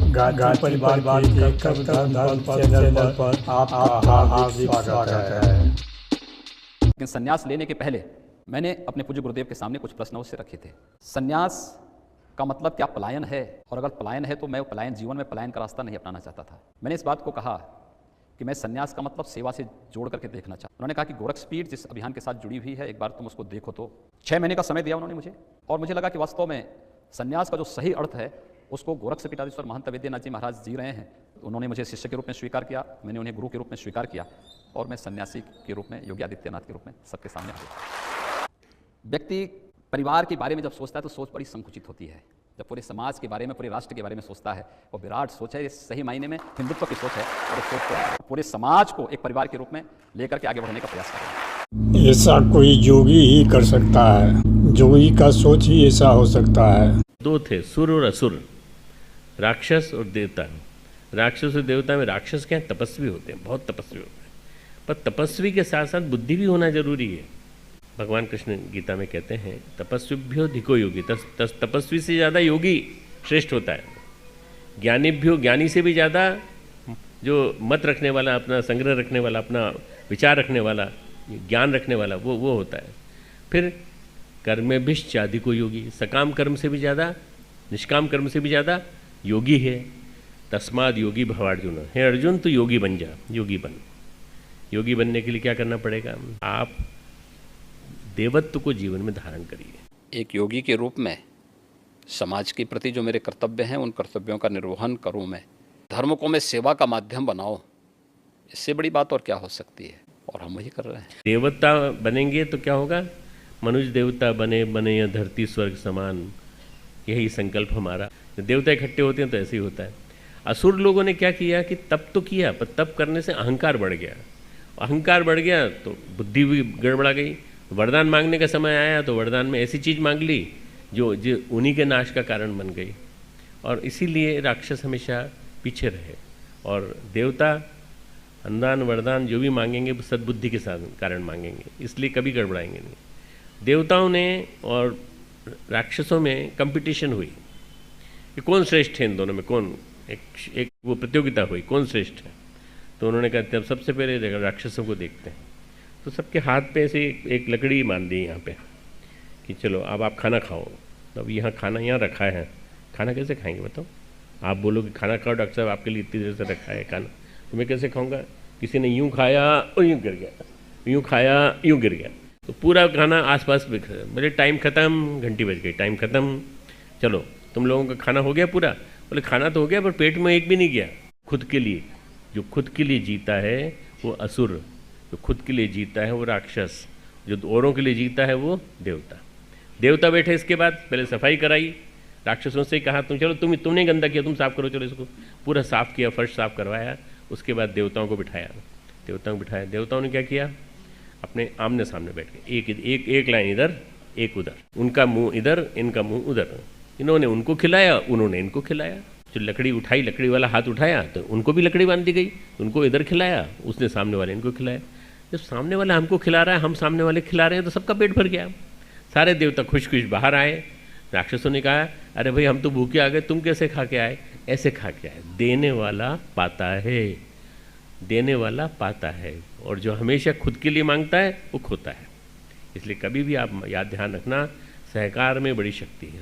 गाची परिवार के धर्म चैनल पर आपका हार्दिक स्वागत है। लेकिन संन्यास लेने के पहले मैंने अपने पूज्य गुरुदेव के सामने कुछ प्रश्न उससे रखे थे। संन्यास का मतलब क्या पलायन है, और अगर पलायन है तो मैं पलायन जीवन में पलायन का रास्ता नहीं अपनाना चाहता था। मैंने इस बात को कहा कि मैं संन्यास का मतलब सेवा से जोड़ करके देखना चाहता। उन्होंने कहा कि गोरखपीठ जिस अभियान के साथ जुड़ी हुई है, एक बार तुम उसको देखो। तो 6 महीने का समय दिया उन्होंने मुझे, और मुझे लगा कि वास्तव में संन्यास का जो सही अर्थ है उसको गोरखपीठाधीश्वर महंत वैद्यनाथ जी महाराज जी रहे हैं। उन्होंने मुझे शिष्य के रूप में स्वीकार किया, मैंने उन्हें गुरु के रूप में स्वीकार किया, और मैं सन्यासी के रूप में, योगी आदित्यनाथ के रूप में सबके सामने आ गया। व्यक्ति परिवार के बारे में जब सोचता है तो सोच बड़ी संकुचित होती है। जब पूरे समाज के बारे में, पूरे राष्ट्र के बारे में सोचता है, वो विराट सोच है, ये सही मायने में हिंदुत्व की सोच है, और इस सोच को पूरे समाज को एक परिवार के रूप में लेकर के आगे बढ़ने का प्रयास कर रहे हैं। ऐसा कोई योगी ही कर सकता है, योगी का सोच ही ऐसा हो सकता है। दो थे, सुर और असुर, राक्षस और देवता। राक्षस और देवता में राक्षस क्या है, तपस्वी होते हैं, बहुत तपस्वी होते हैं, पर तपस्वी के साथ साथ बुद्धि भी होना जरूरी है। भगवान कृष्ण गीता में कहते हैं तपस्विभ्यो धिको योगी, तपस्वी से ज़्यादा योगी श्रेष्ठ होता है। ज्ञानीभ्यो, ज्ञानी से भी ज़्यादा जो मत रखने वाला, अपना संग्रह रखने वाला, अपना विचार रखने वाला, ज्ञान रखने वाला, वो होता है। फिर कर्मेभिश्चाधिको योगी, सकाम कर्म से भी ज़्यादा, निष्काम कर्म से भी ज़्यादा योगी है। तस्माद योगी भवार्जुन, हे अर्जुन तू योगी बन जा, योगी बन। योगी बनने के लिए क्या करना पड़ेगा? आप देवत्व को जीवन में धारण करिए। एक योगी के रूप में समाज के प्रति जो मेरे कर्तव्य हैं, उन कर्तव्यों का निर्वहन करूं मैं, धर्म को मैं सेवा का माध्यम बनाऊं, इससे बड़ी बात और क्या हो सकती है, और हम वही कर रहे हैं। देवता बनेंगे तो क्या होगा? मनुष्य देवता बने बने या धरती स्वर्ग समान, यही संकल्प हमारा। देवता इकट्ठे होते हैं तो ऐसे ही होता है। असुर लोगों ने क्या किया कि तप तो किया, पर तप करने से अहंकार बढ़ गया। अहंकार बढ़ गया तो बुद्धि भी गड़बड़ा गई। वरदान मांगने का समय आया तो वरदान में ऐसी चीज़ मांग ली जो उन्हीं के नाश का कारण बन गई, और इसीलिए राक्षस हमेशा पीछे रहे। और देवता अनुदान वरदान जो भी मांगेंगे वो सद्बुद्धि के साथ कारण मांगेंगे, इसलिए कभी गड़बड़ाएंगे नहीं। देवताओं ने और राक्षसों में कंपटीशन हुई कि कौन श्रेष्ठ है इन दोनों में, कौन एक वो प्रतियोगिता हुई, कौन श्रेष्ठ है। तो उन्होंने कहा तब सबसे पहले राक्षसों को देखते हैं। तो सबके हाथ पे से एक लकड़ी मान दी यहाँ पे कि चलो अब आप खाना खाओ। अब यहाँ खाना यहाँ रखा है, खाना कैसे खाएंगे बताओ? आप बोलो कि खाना खाओ डॉक्टर साहब, आपके लिए इतनी देर से रखा है खाना, तो मैं कैसे खाऊंगा? किसी ने यूँ खाया और यूँ गिर गया, यूँ खाया यूँ गिर गया, तो पूरा खाना आसपास बिखर। बोले टाइम ख़त्म, घंटी बज गई, टाइम ख़त्म, चलो तुम लोगों का खाना हो गया पूरा? बोले खाना तो हो गया पर पेट में एक भी नहीं गया। खुद के लिए, जो खुद के लिए जीता है वो असुर, जो खुद के लिए जीता है वो राक्षस, जो औरों के लिए जीता है वो देवता। देवता बैठे, इसके बाद पहले सफाई कराई, राक्षसों से कहा तुम चलो, तुमने गंदा किया, तुम साफ करो, चलो इसको पूरा साफ किया, फर्श साफ करवाया। उसके बाद देवताओं को बिठाया, देवताओं ने क्या किया? अपने आमने सामने बैठ गए, एक लाइन इधर एक उधर, उनका मुंह इधर इनका मुंह उधर। इन्होंने उनको खिलाया, उन्होंने इनको खिलाया। जो लकड़ी उठाई, लकड़ी वाला हाथ उठाया तो उनको भी लकड़ी बांध दी गई, उनको इधर खिलाया, उसने सामने वाले इनको खिलाया। जब सामने वाला हमको खिला रहा है, हम सामने वाले खिला रहे हैं, तो सबका पेट भर गया। सारे देवता खुश खुश बाहर आए। राक्षसों ने कहा अरे भाई हम तो भूखे आ गए, तुम कैसे खा के आए? ऐसे खा के आए। देने वाला पाता है, देने वाला पाता है, और जो हमेशा खुद के लिए मांगता है वो खोता है। इसलिए कभी भी आप याद ध्यान रखना, सहकार में बड़ी शक्ति है।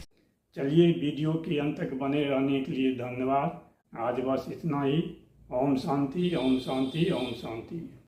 चलिए, वीडियो के अंत तक बने रहने के लिए धन्यवाद। आज बस इतना ही। ओम शांति, ओम शांति, ओम शांति।